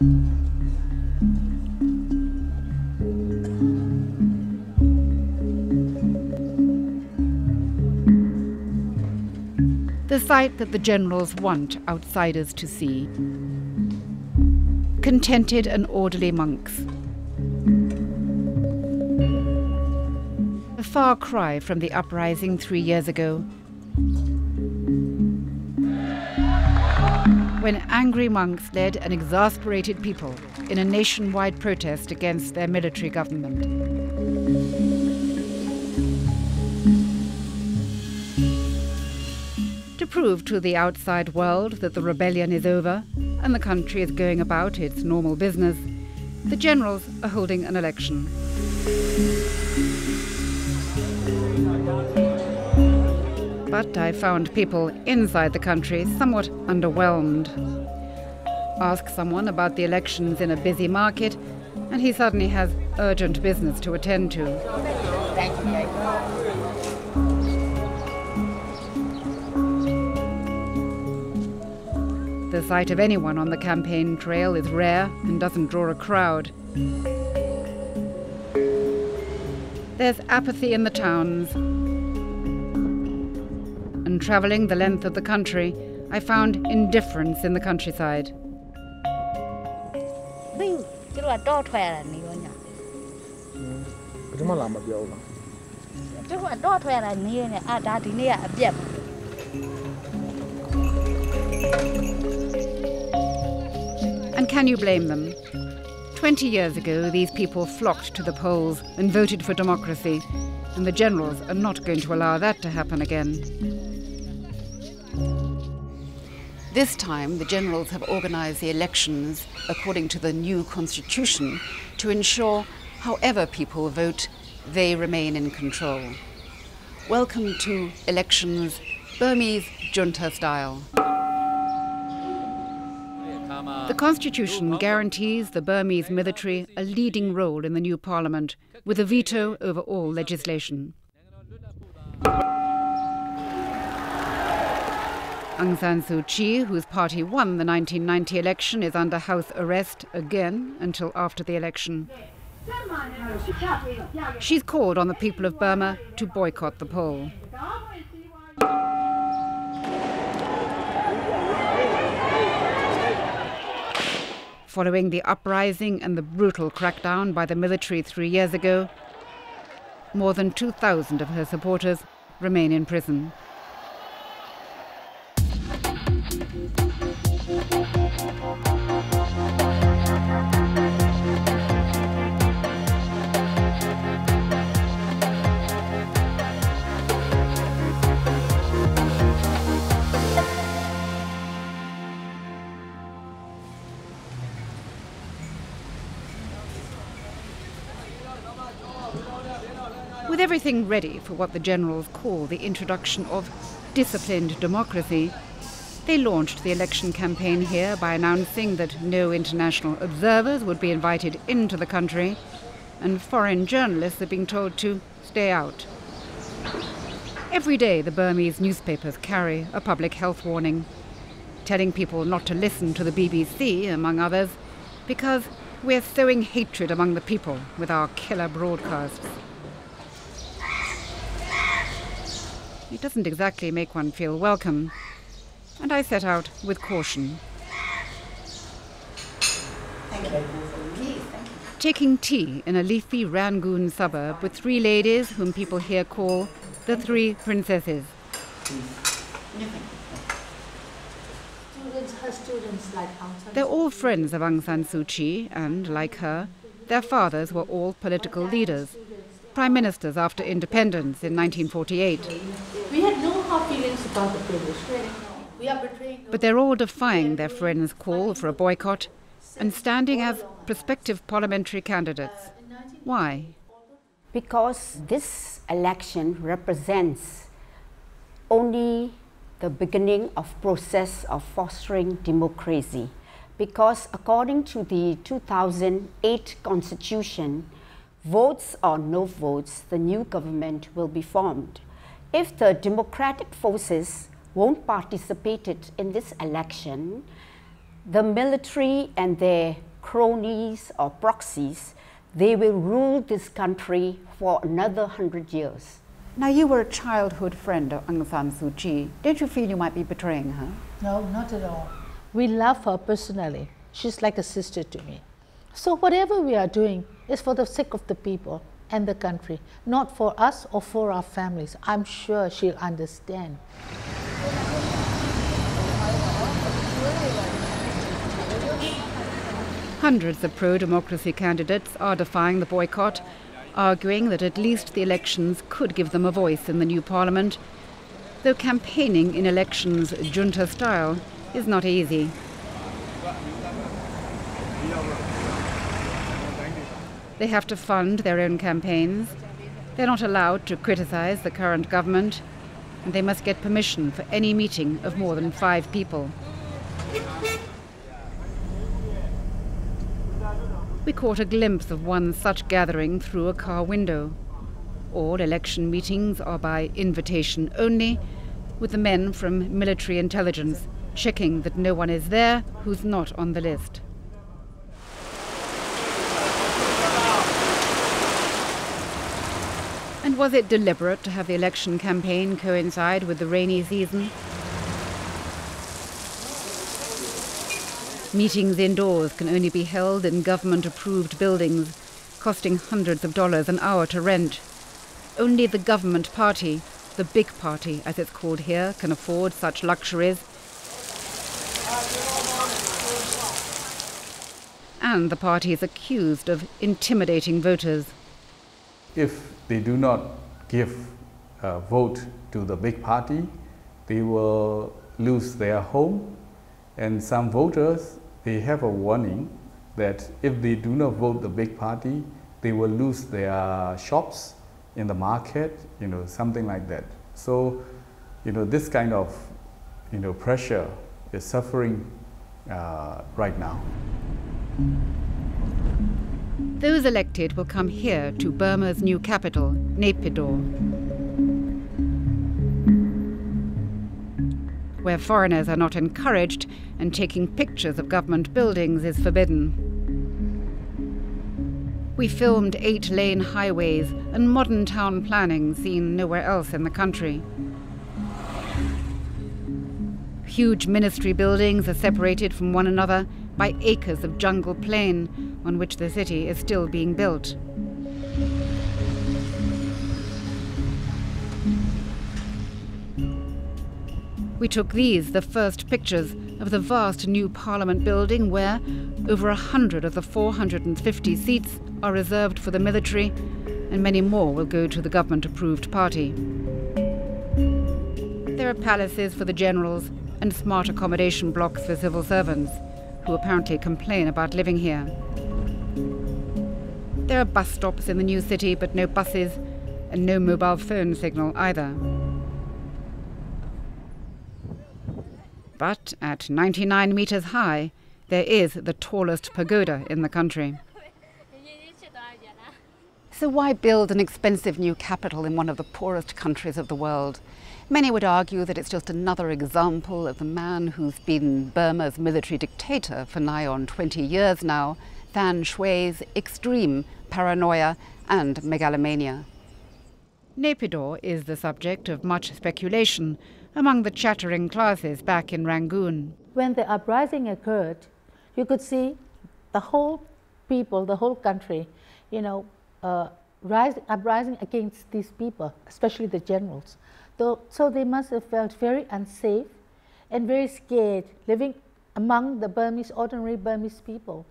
The sight that the generals want outsiders to see. Contented and orderly monks. A far cry from the uprising 3 years ago, when angry monks led an exasperated people in a nationwide protest against their military government. To prove to the outside world that the rebellion is over and the country is going about its normal business, the generals are holding an election. But I found people inside the country somewhat underwhelmed. Ask someone about the elections in a busy market, and he suddenly has urgent business to attend to. The sight of anyone on the campaign trail is rare and doesn't draw a crowd. There's apathy in the towns. And travelling the length of the country, I found indifference in the countryside. And can you blame them? 20 years ago, these people flocked to the polls and voted for democracy, and the generals are not going to allow that to happen again. This time, the generals have organised the elections according to the new constitution to ensure, however people vote, they remain in control. Welcome to elections, Burmese junta style. The constitution guarantees the Burmese military a leading role in the new parliament, with a veto over all legislation. Aung San Suu Kyi, whose party won the 1990 election, is under house arrest again until after the election. She's called on the people of Burma to boycott the poll. Following the uprising and the brutal crackdown by the military 3 years ago, more than 2,000 of her supporters remain in prison. With everything ready for what the generals call the introduction of disciplined democracy, they launched the election campaign here by announcing that no international observers would be invited into the country, and foreign journalists are being told to stay out. Every day the Burmese newspapers carry a public health warning, telling people not to listen to the BBC, among others, because we're sowing hatred among the people with our killer broadcasts. It doesn't exactly make one feel welcome, and I set out with caution. Thank you. Thank you. Taking tea in a leafy Rangoon suburb with 3 ladies whom people here call the 3 princesses. They're all friends of Aung San Suu Kyi, and, like her, their fathers were all political leaders, prime ministers after independence in 1948. We had no hard feelings about the British. We are betraying. But they're all defying their friends' call for a boycott and standing as prospective parliamentary candidates. Why? Because this election represents only the beginning of process of fostering democracy. Because according to the 2008 Constitution, votes or no votes, the new government will be formed. If the democratic forces won't participate in this election, the military and their cronies or proxies, they will rule this country for another 100 years. Now, you were a childhood friend of Aung San Suu Kyi. Don't you feel you might be betraying her? No, not at all. We love her personally. She's like a sister to me. So whatever we are doing is for the sake of the people and the country, not for us or for our families. I'm sure she'll understand. Hundreds of pro-democracy candidates are defying the boycott, arguing that at least the elections could give them a voice in the new parliament, though campaigning in elections junta style is not easy. They have to fund their own campaigns, they're not allowed to criticize the current government, and they must get permission for any meeting of more than 5 people. We caught a glimpse of one such gathering through a car window. All election meetings are by invitation only, with the men from military intelligence checking that no one is there who's not on the list. And was it deliberate to have the election campaign coincide with the rainy season? Meetings indoors can only be held in government-approved buildings, costing hundreds of dollars an hour to rent. Only the government party, the big party as it's called here, can afford such luxuries. And the party is accused of intimidating voters. If they do not give a vote to the big party, they will lose their home. And some voters, they have a warning that if they do not vote the big party, they will lose their shops in the market, something like that. So, this kind of, pressure is suffering right now. Those elected will come here to Burma's new capital, Naypyidaw, where foreigners are not encouraged and taking pictures of government buildings is forbidden. We filmed 8-lane highways and modern town planning seen nowhere else in the country. Huge ministry buildings are separated from one another by acres of jungle plain on which the city is still being built. We took these, the first pictures of the vast new Parliament building where over 100 of the 450 seats are reserved for the military and many more will go to the government-approved party. There are palaces for the generals and smart accommodation blocks for civil servants who apparently complain about living here. There are bus stops in the new city but no buses and no mobile phone signal either. But at 99 meters high, there is the tallest pagoda in the country. So why build an expensive new capital in one of the poorest countries of the world? Many would argue that it's just another example of the man who's been Burma's military dictator for nigh on 20 years now, Than Shwe's extreme paranoia and megalomania. Naypyidaw is the subject of much speculation among the chattering classes back in Rangoon. When the uprising occurred, you could see the whole people, the whole country, uprising against these people, especially the generals. So they must have felt very unsafe and very scared living among the ordinary Burmese people.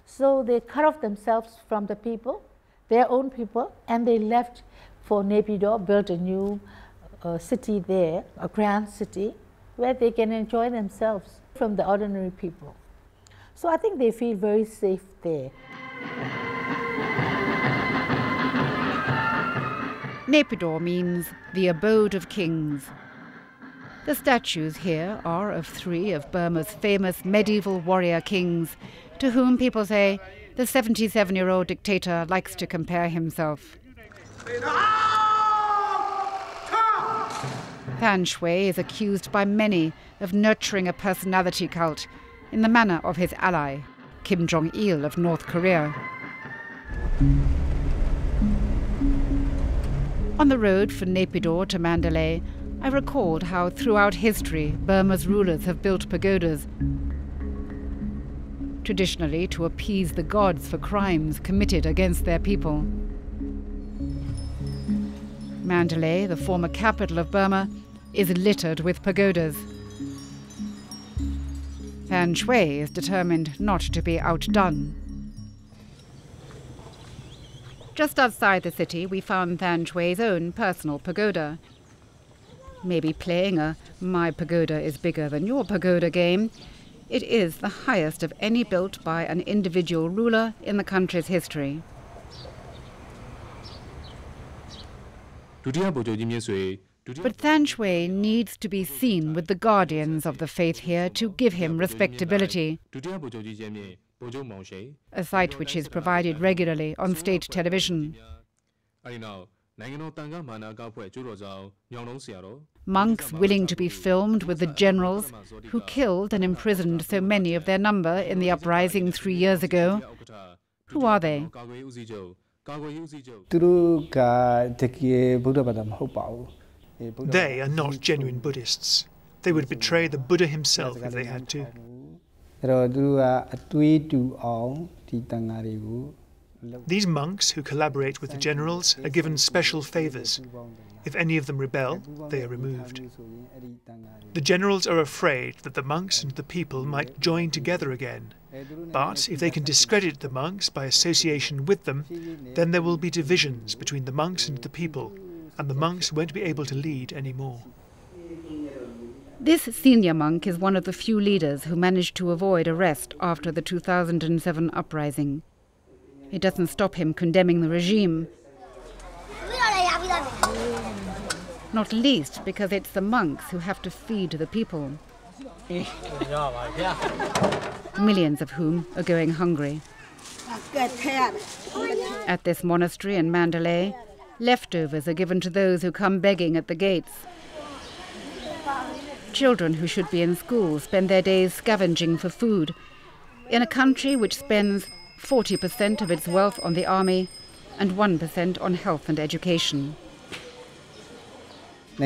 So they cut off themselves from the people, their own people, and they left for Naypyidaw, built a new city there, a grand city, where they can enjoy themselves from the ordinary people. So I think they feel very safe there. Naypyidaw means the abode of kings. The statues here are of 3 of Burma's famous medieval warrior kings, to whom people say the 77-year-old dictator likes to compare himself. Than Shwe is accused by many of nurturing a personality cult in the manner of his ally, Kim Jong-il of North Korea. On the road from Naypyidaw to Mandalay, I recalled how throughout history Burma's rulers have built pagodas, traditionally to appease the gods for crimes committed against their people. Mandalay, the former capital of Burma, is littered with pagodas. Than Shwe is determined not to be outdone. Just outside the city, we found Than Shwe's own personal pagoda. Maybe playing a "my pagoda is bigger than your pagoda" game, it is the highest of any built by an individual ruler in the country's history. But Than Shwe needs to be seen with the guardians of the faith here to give him respectability, a sight which is provided regularly on state television. Monks willing to be filmed with the generals who killed and imprisoned so many of their number in the uprising 3 years ago. Who are they? They are not genuine Buddhists. They would betray the Buddha himself if they had to. These monks who collaborate with the generals are given special favours. If any of them rebel, they are removed. The generals are afraid that the monks and the people might join together again. But if they can discredit the monks by association with them, then there will be divisions between the monks and the people, and the monks won't be able to lead anymore. This senior monk is one of the few leaders who managed to avoid arrest after the 2007 uprising. It doesn't stop him condemning the regime, not least because it's the monks who have to feed the people, millions of whom are going hungry. At this monastery in Mandalay, leftovers are given to those who come begging at the gates. Children who should be in school spend their days scavenging for food in a country which spends 40% of its wealth on the army and 1% on health and education. The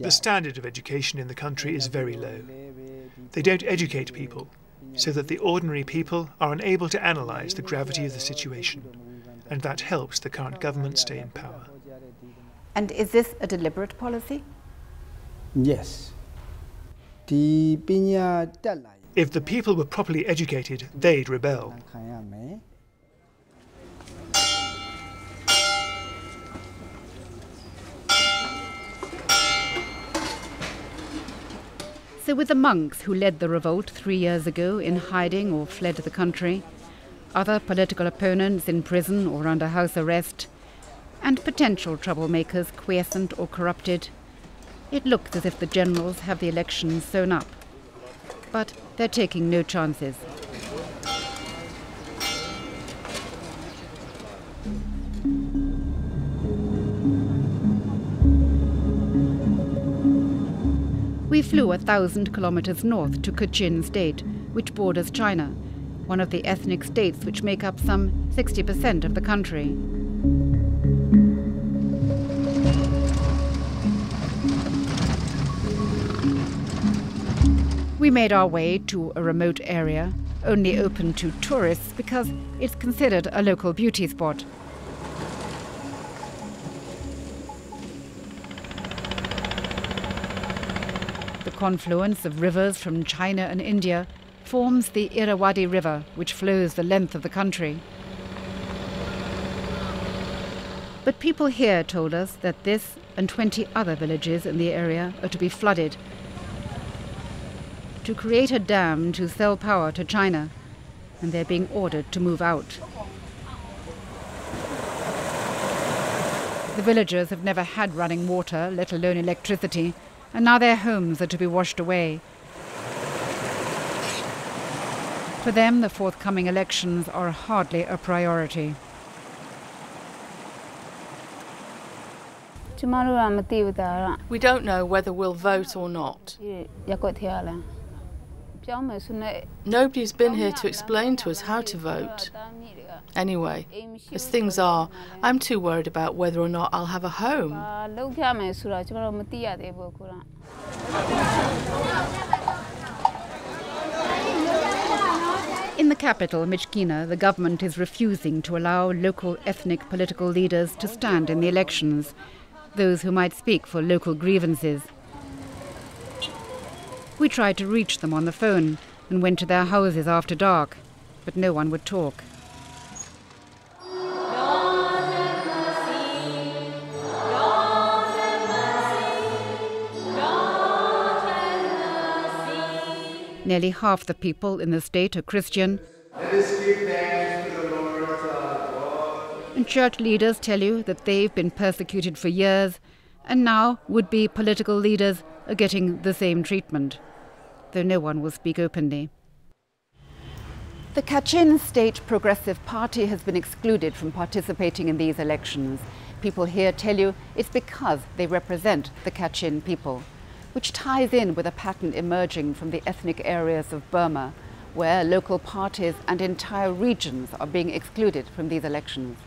standard of education in the country is very low. They don't educate people, so that the ordinary people are unable to analyse the gravity of the situation, and that helps the current government stay in power. And is this a deliberate policy? Yes. If the people were properly educated, they'd rebel. So with the monks who led the revolt 3 years ago in hiding or fled the country, other political opponents in prison or under house arrest, and potential troublemakers quiescent or corrupted, it looks as if the generals have the elections sewn up. But they're taking no chances. We flew 1,000 kilometers north to Cochin State, which borders China, one of the ethnic states which make up some 60% of the country. We made our way to a remote area, only open to tourists because it's considered a local beauty spot. The confluence of rivers from China and India forms the Irrawaddy River, which flows the length of the country. But people here told us that this and 20 other villages in the area are to be flooded to create a dam to sell power to China, and they're being ordered to move out. The villagers have never had running water, let alone electricity, and now their homes are to be washed away. For them, the forthcoming elections are hardly a priority. We don't know whether we'll vote or not. Nobody's been here to explain to us how to vote. Anyway, as things are, I'm too worried about whether or not I'll have a home. In the capital, Myitkyina, the government is refusing to allow local ethnic political leaders to stand in the elections, those who might speak for local grievances. We tried to reach them on the phone and went to their houses after dark, but no one would talk. Nearly half the people in the state are Christian. Let us give thanks to the Lord our God. And church leaders tell you that they've been persecuted for years, and now would-be political leaders are getting the same treatment, though no one will speak openly. The Kachin State Progressive Party has been excluded from participating in these elections. People here tell you it's because they represent the Kachin people, which ties in with a pattern emerging from the ethnic areas of Burma, where local parties and entire regions are being excluded from these elections.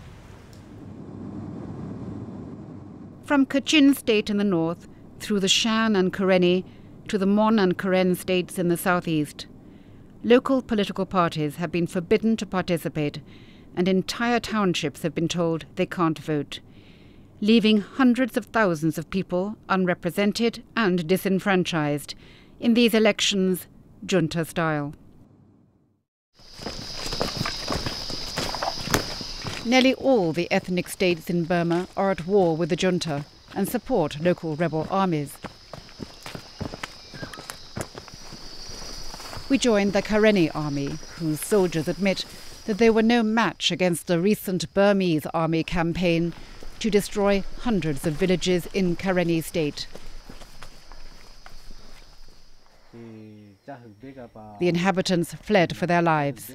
From Kachin State in the north, through the Shan and Karenni, to the Mon and Karen states in the southeast, local political parties have been forbidden to participate, and entire townships have been told they can't vote, leaving hundreds of thousands of people unrepresented and disenfranchised in these elections, junta style. Nearly all the ethnic states in Burma are at war with the junta and support local rebel armies. We joined the Karenni army, whose soldiers admit that they were no match against the recent Burmese army campaign to destroy hundreds of villages in Karenni state. The inhabitants fled for their lives.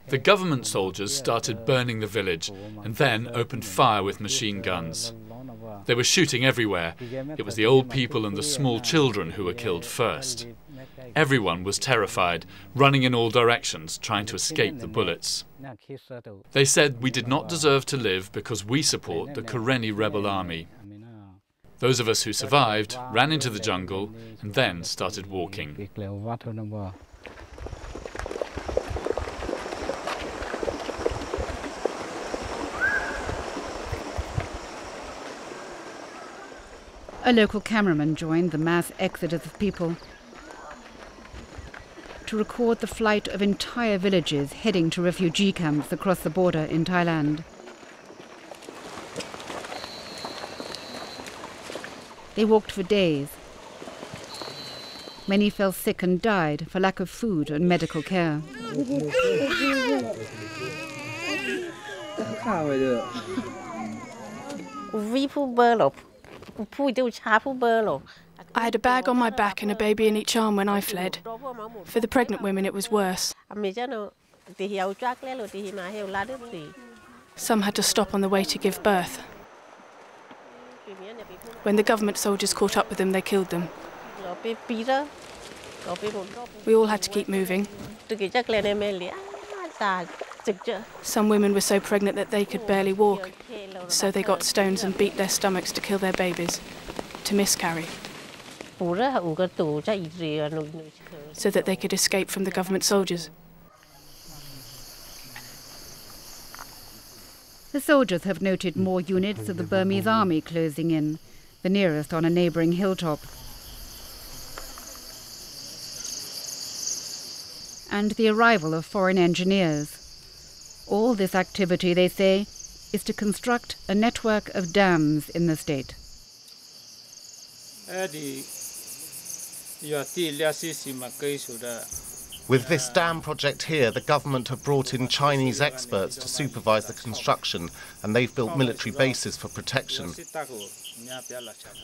The government soldiers started burning the village and then opened fire with machine guns. They were shooting everywhere. It was the old people and the small children who were killed first. Everyone was terrified, running in all directions, trying to escape the bullets. They said we did not deserve to live because we support the Karenni rebel army. Those of us who survived ran into the jungle and then started walking. A local cameraman joined the mass exodus of people to record the flight of entire villages heading to refugee camps across the border in Thailand. They walked for days. Many fell sick and died for lack of food and medical care. I had a bag on my back and a baby in each arm when I fled. For the pregnant women, it was worse. Some had to stop on the way to give birth. When the government soldiers caught up with them, they killed them. We all had to keep moving. Some women were so pregnant that they could barely walk, so they got stones and beat their stomachs to kill their babies, to miscarry, so that they could escape from the government soldiers. The soldiers have noted more units of the Burmese army closing in, the nearest on a neighbouring hilltop. And the arrival of foreign engineers. All this activity, they say, is to construct a network of dams in the state. With this dam project here, the government have brought in Chinese experts to supervise the construction, and they've built military bases for protection.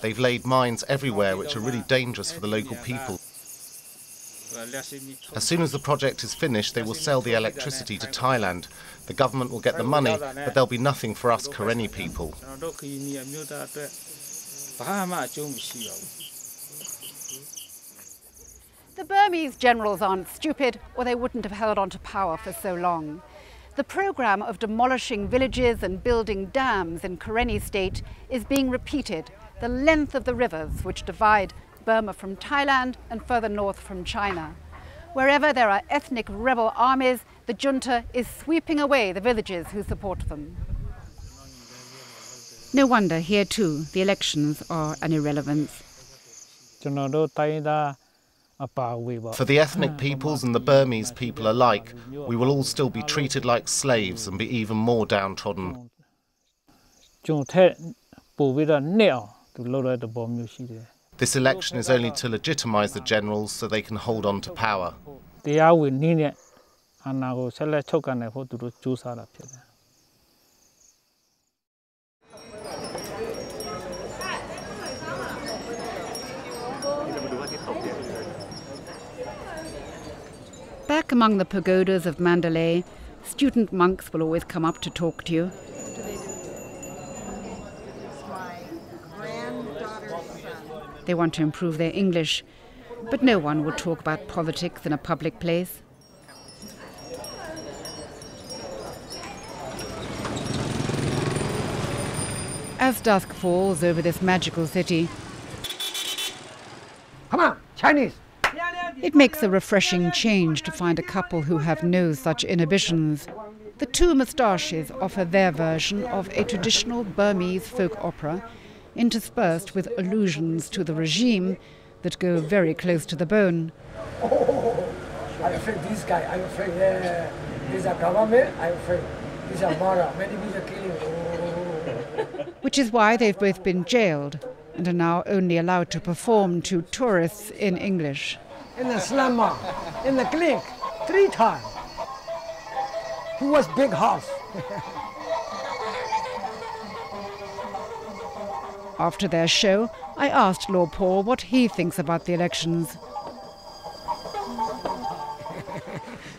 They've laid mines everywhere which are really dangerous for the local people. As soon as the project is finished, they will sell the electricity to Thailand. The government will get the money, but there'll be nothing for us Karenni people. The Burmese generals aren't stupid, or they wouldn't have held on to power for so long. The program of demolishing villages and building dams in Karenni state is being repeated the length of the rivers which divide Burma from Thailand and further north from China. Wherever there are ethnic rebel armies, the junta is sweeping away the villages who support them. No wonder here too the elections are an irrelevance. For the ethnic peoples and the Burmese people alike, we will all still be treated like slaves and be even more downtrodden. This election is only to legitimise the generals so they can hold on to power. Back among the pagodas of Mandalay, student monks will always come up to talk to you. They want to improve their English, but no one will talk about politics in a public place. As dusk falls over this magical city, Come on, Chinese! It makes a refreshing change to find a couple who have no such inhibitions. The two moustaches offer their version of a traditional Burmese folk opera, interspersed with allusions to the regime that go very close to the bone. Oh, I'm afraid this guy, I'm afraid this is a government, I'm afraid this is a murder, maybe he's a killing. Which is why they've both been jailed and are now only allowed to perform to tourists in English. In the slum, in the clinic, 3 times. He was big house. After their show, I asked Lloyd-Roberts what he thinks about the elections.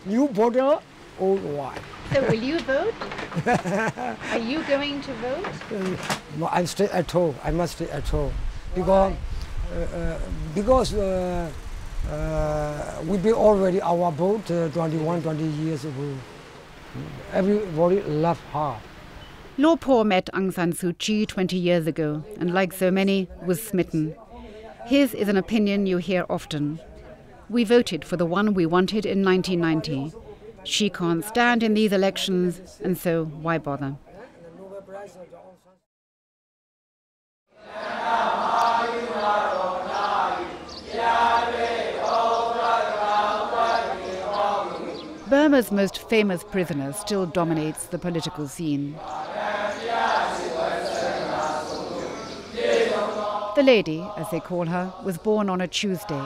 New voter, old wife. So will you vote? Are you going to vote? I stay at home. I must stay at home because we be already our vote 21, 20 years ago. Everybody love her. Lloyd-Roberts met Aung San Suu Kyi 20 years ago and, like so many, was smitten. His is an opinion you hear often. We voted for the one we wanted in 1990. She can't stand in these elections, and so why bother? Burma's most famous prisoner still dominates the political scene. The lady, as they call her, was born on a Tuesday.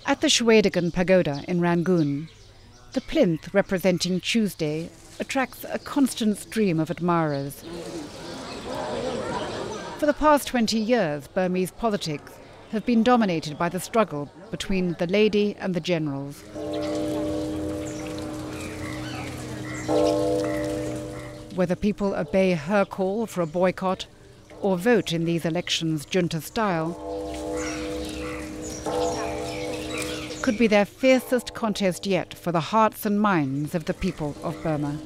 At the Shwedagon Pagoda in Rangoon, the plinth representing Tuesday attracts a constant stream of admirers. For the past 20 years, Burmese politics have been dominated by the struggle between the lady and the generals. Whether people obey her call for a boycott or vote in these elections junta style could be their fiercest contest yet for the hearts and minds of the people of Burma.